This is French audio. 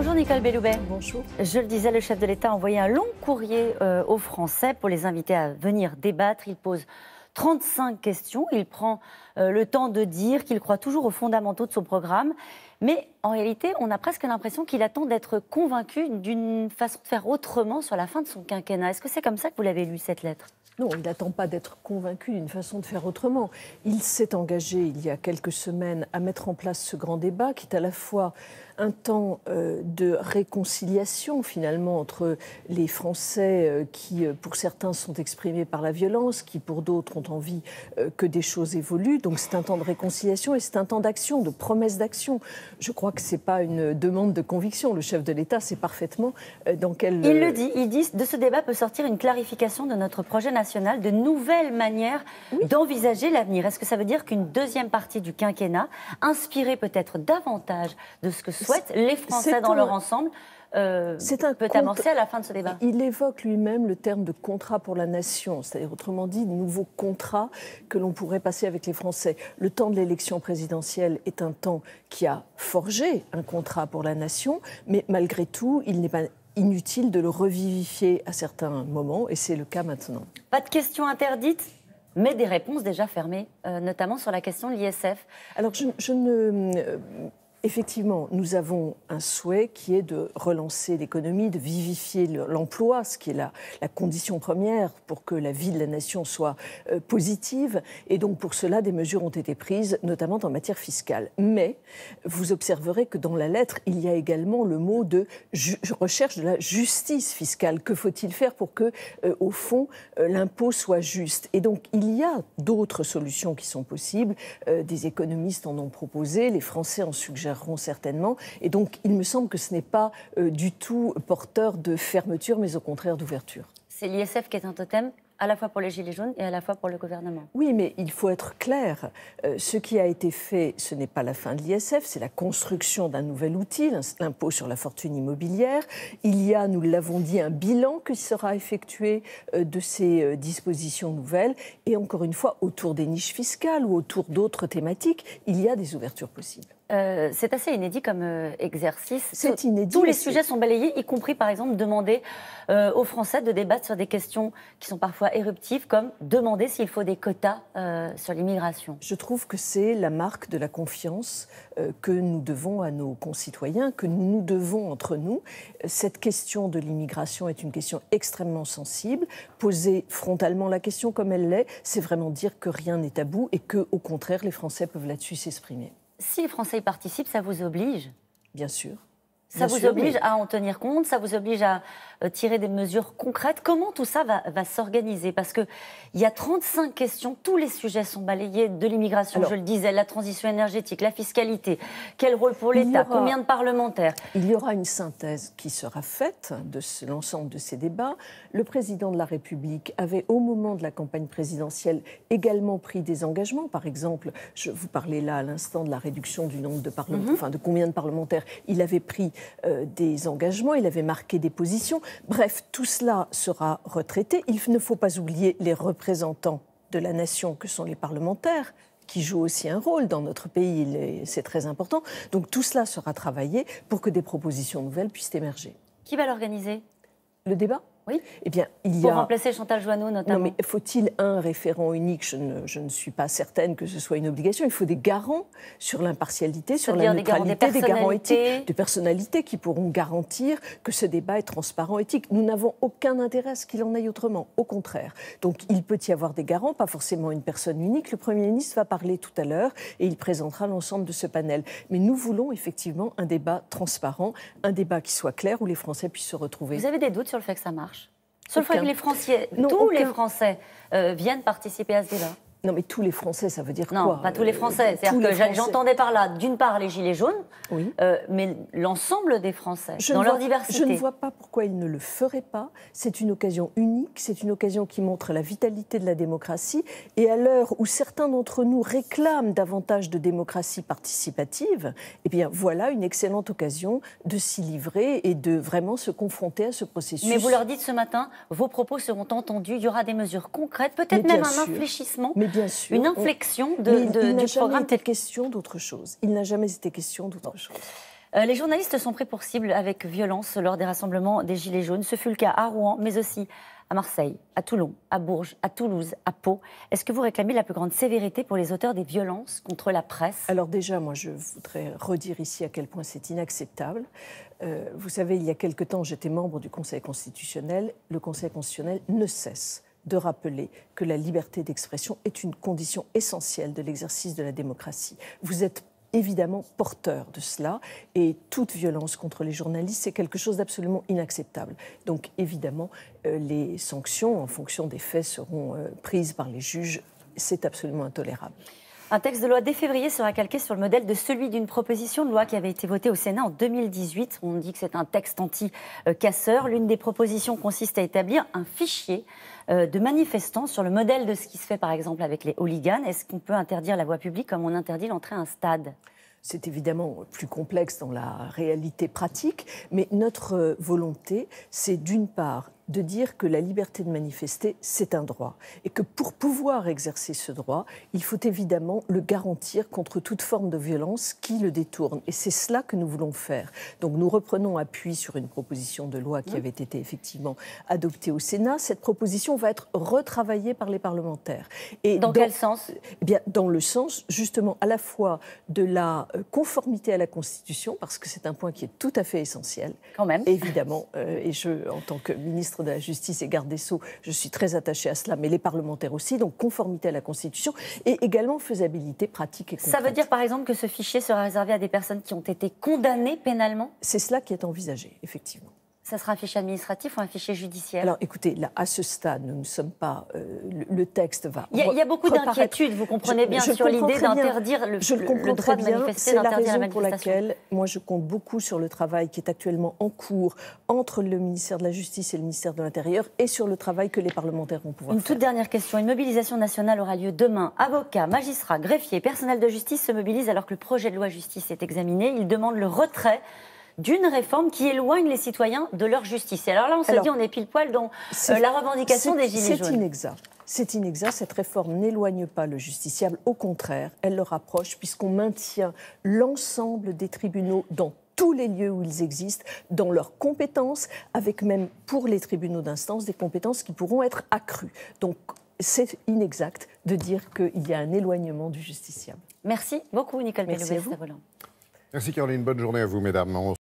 Bonjour Nicole Belloubet. Bonjour. Je le disais, le chef de l'État a envoyé un long courrier aux Français pour les inviter à venir débattre. Il pose 35 questions. Il prend le temps de dire qu'il croit toujours aux fondamentaux de son programme. Mais en réalité, on a presque l'impression qu'il attend d'être convaincu d'une façon de faire autrement sur la fin de son quinquennat. Est-ce que c'est comme ça que vous l'avez lu, cette lettre ? Non, il n'attend pas d'être convaincu d'une façon de faire autrement. Il s'est engagé il y a quelques semaines à mettre en place ce grand débat qui est à la fois un temps de réconciliation finalement entre les Français qui pour certains sont exprimés par la violence, qui pour d'autres ont envie que des choses évoluent. Donc c'est un temps de réconciliation et c'est un temps d'action, de promesse d'action. Je crois que ce n'est pas une demande de conviction. Le chef de l'État sait parfaitement dans quel... Il le dit, il dit de ce débat peut sortir une clarification de notre projet national, de nouvelles manières d'envisager l'avenir. Est-ce que ça veut dire qu'une deuxième partie du quinquennat, inspirée peut-être davantage de ce que souhaitent les Français dans leur ensemble, peut amorcer à la fin de ce débat? Il évoque lui-même le terme de contrat pour la nation, c'est-à-dire autrement dit, de nouveaux contrats que l'on pourrait passer avec les Français. Le temps de l'élection présidentielle est un temps qui a forgé un contrat pour la nation, mais malgré tout, il n'est pas inutile de le revivifier à certains moments, et c'est le cas maintenant. Pas de questions interdites, mais des réponses déjà fermées, notamment sur la question de l'ISF. Alors, effectivement, nous avons un souhait qui est de relancer l'économie, de vivifier l'emploi, ce qui est la condition première pour que la vie de la nation soit positive. Et donc, pour cela, des mesures ont été prises, notamment en matière fiscale. Mais vous observerez que dans la lettre, il y a également le mot de recherche de la justice fiscale. Que faut-il faire pour que, au fond, l'impôt soit juste? Et donc, il y a d'autres solutions qui sont possibles. Des économistes en ont proposé, les Français en suggèrent certainement. Et donc, il me semble que ce n'est pas du tout porteur de fermeture, mais au contraire d'ouverture. C'est l'ISF qui est un totem, à la fois pour les Gilets jaunes et à la fois pour le gouvernement. Oui, mais il faut être clair. Ce qui a été fait, ce n'est pas la fin de l'ISF, c'est la construction d'un nouvel outil, l'impôt sur la fortune immobilière. Il y a, nous l'avons dit, un bilan qui sera effectué de ces dispositions nouvelles. Et encore une fois, autour des niches fiscales ou autour d'autres thématiques, il y a des ouvertures possibles. C'est assez inédit comme exercice. C'est inédit. Tous les sujets sont balayés, y compris par exemple demander aux Français de débattre sur des questions qui sont parfois éruptives, comme demander s'il faut des quotas sur l'immigration. Je trouve que c'est la marque de la confiance que nous devons à nos concitoyens, que nous devons entre nous. Cette question de l'immigration est une question extrêmement sensible. Poser frontalement la question comme elle l'est, c'est vraiment dire que rien n'est tabou et que, au contraire, les Français peuvent là-dessus s'exprimer. Si les Français y participent, ça vous oblige? Bien sûr. Ça vous oblige à en tenir compte, ça vous oblige à tirer des mesures concrètes. Comment tout ça va s'organiser? Parce qu'il y a 35 questions, tous les sujets sont balayés, de l'immigration, je le disais, la transition énergétique, la fiscalité, quel rôle pour l'État, combien de parlementaires? Il y aura une synthèse qui sera faite de l'ensemble de ces débats. Le président de la République avait, au moment de la campagne présidentielle, également pris des engagements. Par exemple, je vous parlais là à l'instant de la réduction du nombre de parlementaires, enfin de combien de parlementaires. Il avait pris des engagements, il avait marqué des positions. Bref, tout cela sera retraité. Il ne faut pas oublier les représentants de la nation que sont les parlementaires, qui jouent aussi un rôle dans notre pays, c'est très important. Donc tout cela sera travaillé pour que des propositions nouvelles puissent émerger. Qui va l'organiser? Le débat? Oui. Eh bien, pour remplacer Chantal Joanneau, notamment. Non, mais faut-il un référent unique? Je ne suis pas certaine que ce soit une obligation. Il faut des garants sur l'impartialité, sur la neutralité, des garants éthiques, des personnalités qui pourront garantir que ce débat est transparent, éthique. Nous n'avons aucun intérêt à ce qu'il en aille autrement, au contraire. Donc, il peut y avoir des garants, pas forcément une personne unique. Le Premier ministre va parler tout à l'heure et il présentera l'ensemble de ce panel. Mais nous voulons effectivement un débat transparent, un débat qui soit clair, où les Français puissent se retrouver. Vous avez des doutes sur le fait que ça marche? Sur le fait que les Français, tous les Français viennent participer à ce débat? Non, mais tous les Français, ça veut dire quoi? Non, pas tous les Français. C'est-à-dire que j'entendais par là, d'une part, les Gilets jaunes, mais l'ensemble des Français, dans leur diversité. Je ne vois pas pourquoi ils ne le feraient pas. C'est une occasion unique, c'est une occasion qui montre la vitalité de la démocratie. Et à l'heure où certains d'entre nous réclament davantage de démocratie participative, eh bien, voilà une excellente occasion de s'y livrer et de vraiment se confronter à ce processus. Mais vous leur dites ce matin, vos propos seront entendus, il y aura des mesures concrètes, peut-être même un infléchissement. Bien sûr, une inflexion du programme. Il n'a jamais été question d'autre chose. Il n'a jamais été question d'autre chose. Les journalistes sont pris pour cible avec violence lors des rassemblements des Gilets jaunes. Ce fut le cas à Rouen, mais aussi à Marseille, à Toulon, à Bourges, à Toulouse, à Pau. Est-ce que vous réclamez la plus grande sévérité pour les auteurs des violences contre la presse? Alors déjà, moi, je voudrais redire ici à quel point c'est inacceptable. Vous savez, il y a quelque temps, j'étais membre du Conseil constitutionnel. Le Conseil constitutionnel ne cesse de rappeler que la liberté d'expression est une condition essentielle de l'exercice de la démocratie. Vous êtes évidemment porteur de cela, et toute violence contre les journalistes, c'est quelque chose d'absolument inacceptable. Donc évidemment, les sanctions en fonction des faits seront prises par les juges. C'est absolument intolérable. Un texte de loi dès février sera calqué sur le modèle de celui d'une proposition de loi qui avait été votée au Sénat en 2018. On dit que c'est un texte anti-casseur. L'une des propositions consiste à établir un fichier de manifestants sur le modèle de ce qui se fait par exemple avec les hooligans. Est-ce qu'on peut interdire la voie publique comme on interdit l'entrée à un stade ? C'est évidemment plus complexe dans la réalité pratique, mais notre volonté, c'est d'une part de dire que la liberté de manifester, c'est un droit. Et que pour pouvoir exercer ce droit, il faut évidemment le garantir contre toute forme de violence qui le détourne. Et c'est cela que nous voulons faire. Donc nous reprenons appui sur une proposition de loi qui avait été effectivement adoptée au Sénat. Cette proposition va être retravaillée par les parlementaires. Et dans quel sens ? Eh bien, dans le sens, justement, à la fois de la conformité à la Constitution, parce que c'est un point qui est tout à fait essentiel. Quand même. Évidemment, et je, en tant que ministre de la Justice et garde des Sceaux, je suis très attachée à cela, mais les parlementaires aussi, donc conformité à la Constitution et également faisabilité pratique et concrète. Ça veut dire par exemple que ce fichier sera réservé à des personnes qui ont été condamnées pénalement ? C'est cela qui est envisagé, effectivement. Ça sera un fichier administratif ou un fichier judiciaire ? Alors écoutez, là, à ce stade, nous ne sommes pas... le texte va... Il y a beaucoup d'inquiétudes, vous comprenez bien, sur l'idée d'interdire le droit de manifester, d'interdire la manifestation. C'est la raison pour laquelle moi je compte beaucoup sur le travail qui est actuellement en cours entre le ministère de la Justice et le ministère de l'Intérieur et sur le travail que les parlementaires vont pouvoir faire. Une toute dernière question. Une mobilisation nationale aura lieu demain. Avocats, magistrats, greffiers, personnel de justice se mobilisent alors que le projet de loi justice est examiné. Ils demandent le retrait d'une réforme qui éloigne les citoyens de leur justice. Et alors là, on se dit, on est pile poil dans la revendication des Gilets jaunes. C'est inexact. C'est inexact. Cette réforme n'éloigne pas le justiciable. Au contraire, elle le rapproche puisqu'on maintient l'ensemble des tribunaux dans tous les lieux où ils existent, dans leurs compétences, avec même pour les tribunaux d'instance des compétences qui pourront être accrues. Donc c'est inexact de dire qu'il y a un éloignement du justiciable. Merci beaucoup, Nicole Belloubet-Stavolin. Merci Caroline, bonne journée à vous mesdames.